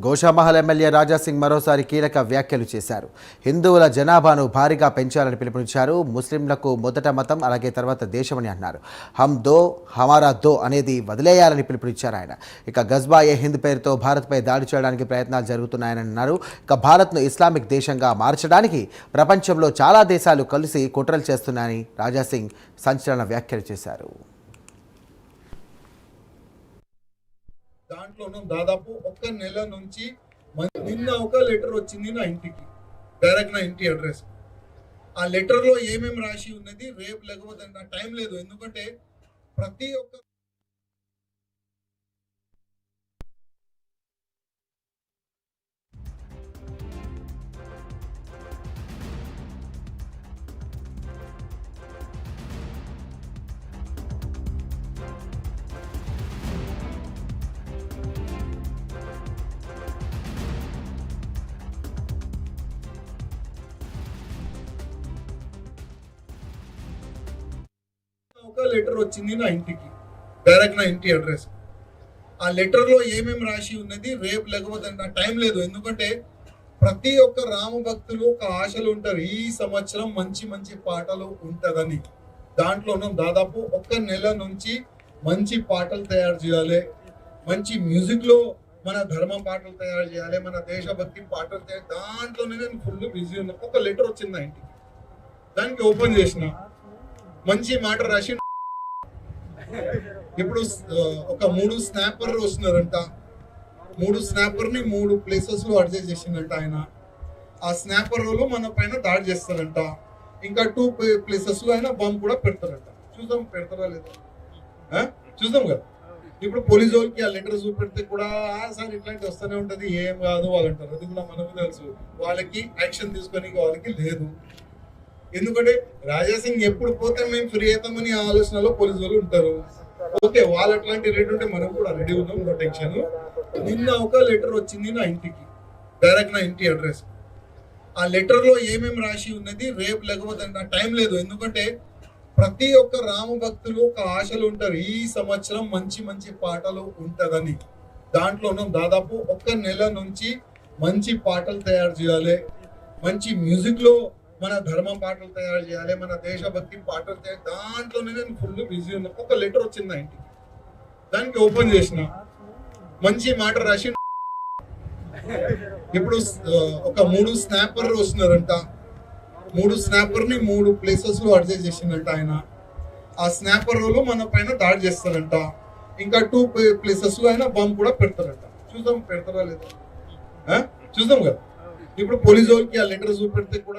Goshamahal MLA Raja Singh మరోసారి కీలక వ్యాఖ్యలు చేశారు. హిందువుల జనాభాను భారీగా పెంచాలని పిలుపునిచ్చారు. ముస్లింలకు మొదట మతం, అలాగే తర్వాత దేశమని అన్నారు. హమ్ దో హమారా దో అనేది వదిలేయాలని పిలుపునిచ్చారు ఆయన. ఇక గజ్బా-ఏ హింద్ పేరుతో భారత్పై దాడి చేయడానికి ప్రయత్నాలు జరుగుతున్నాయని అన్నారు. ఇక భారత్ను ఇస్లామిక్ దేశంగా మార్చడానికి ప్రపంచంలో చాలా దేశాలు కలిసి కుట్రలు చేస్తున్నాయని రాజాసింగ్ సంచలన వ్యాఖ్యలు చేశారు. దాంట్లోనూ దాదాపు ఒక నెల నుంచి నిన్న ఒక లెటర్ వచ్చింది నా ఇంటికి, డైరెక్ట్ నా ఇంటి అడ్రస్. ఆ లెటర్ లో ఏమేమి రాసి ఉన్నది రేపు లేకపోతే నా టైం లేదు, ఎందుకంటే ప్రతి ఒక్క ఒక లెటర్ వచ్చింది నా ఇంటికి, డైరెక్ట్ నా ఇంటి అడ్రస్. ఆ లెటర్ లో ఏమేమి రాసి ఉన్నది రేపు లేకపోతే నా టైం లేదు, ఎందుకంటే ప్రతి ఒక్క రామ భక్తులు ఒక ఆశలు ఉంటారు, ఈ సంవత్సరం మంచి మంచి పాటలు ఉంటదని. దాంట్లోనూ దాదాపు ఒక నెల నుంచి మంచి పాటలు తయారు చేయాలి, మంచి మ్యూజిక్ లో మన ధర్మ పాటలు తయారు చేయాలి, మన దేశభక్తి పాటలు తయారు, దాంట్లోనే నేను ఫుల్ బిజీ ఉన్నా. ఒక లెటర్ వచ్చింది నా ఇంటికి, దానికి ఓపెన్ చేసిన మంచి మాట రాసి ఇప్పుడు ఒక 3 స్నాపర్ వస్తున్నారంట. 3 స్నాపర్ ని 3 ప్లేసెస్ లో అడ్జస్ట్ చేసిందంట ఆయన. ఆ స్నాపర్ లో మన పైన దాడి చేస్తారంట. ఇంకా 2 ప్లేసెస్ లో ఆయన బాంబు కూడా పెడతారంట. చూద్దాం పెడతారా లేదా, చూద్దాం కదా. ఇప్పుడు పోలీసు వాళ్ళకి ఆ లెటర్ చూపెడితే కూడా సార్ ఇట్లాంటి వస్తూనే ఉంటది, ఏం కాదు వాళ్ళు అంటారు. అది కూడా మనకు తెలుసు, వాళ్ళకి యాక్షన్ తీసుకొని వాళ్ళకి లేదు. ఎందుకంటే రాజాసింగ్ ఎప్పుడు పోతే మేము ఫ్రీ అవుతామని ఆలోచనలో పోలీసు వాళ్ళు ఉంటారు. ఓకే, వాళ్ళు అట్లాంటి రెడీ ఉంటే మనం కూడా రెడీ ఉన్నాం, నో టెన్షన్. నిన్న ఒక లెటర్ వచ్చింది నా ఇంటికి, డైరెక్ట్ నా ఇంటి అడ్రస్. ఆ లెటర్ లో ఏమేమి రాసి ఉన్నది రేపు లేకపోతే నా టైం లేదు, ఎందుకంటే ప్రతి ఒక్క రామ భక్తులు ఒక ఆశలు ఉంటారు, ఈ సంవత్సరం మంచి మంచి పాటలు ఉంటదని. దాంట్లోనూ దాదాపు ఒక నెల నుంచి మంచి పాటలు తయారు చేయాలి, మంచి మ్యూజిక్ లో మన ధర్మ పాటలు తయారు చేయాలి, మన దేశభక్తి పాటలు తయారు, దాంట్లోనే నేను ఫుల్ బిజీ ఉన్నా. ఒక లెటర్ వచ్చింది నా ఇంటికి, దానికి ఓపెన్ చేసిన మంచి మాట రాసి ఇప్పుడు ఒక 3 స్నాపర్ వస్తున్నారంట. 3 స్నాపర్ ని 3 ప్లేసెస్ లో అడ్జస్ట్ చేసిందంట ఆయన. ఆ స్నాపర్ లో మన పైన దాడి చేస్తారంట. ఇంకా 2 ప్లేసెస్ లో ఆయన బాంబు కూడా పెడతారంట. చూద్దాం పెడతారా లేదా, చూద్దాం కదా. ఇప్పుడు పోలీసు వాళ్ళకి ఆ లెటర్ చూపెడితే కూడా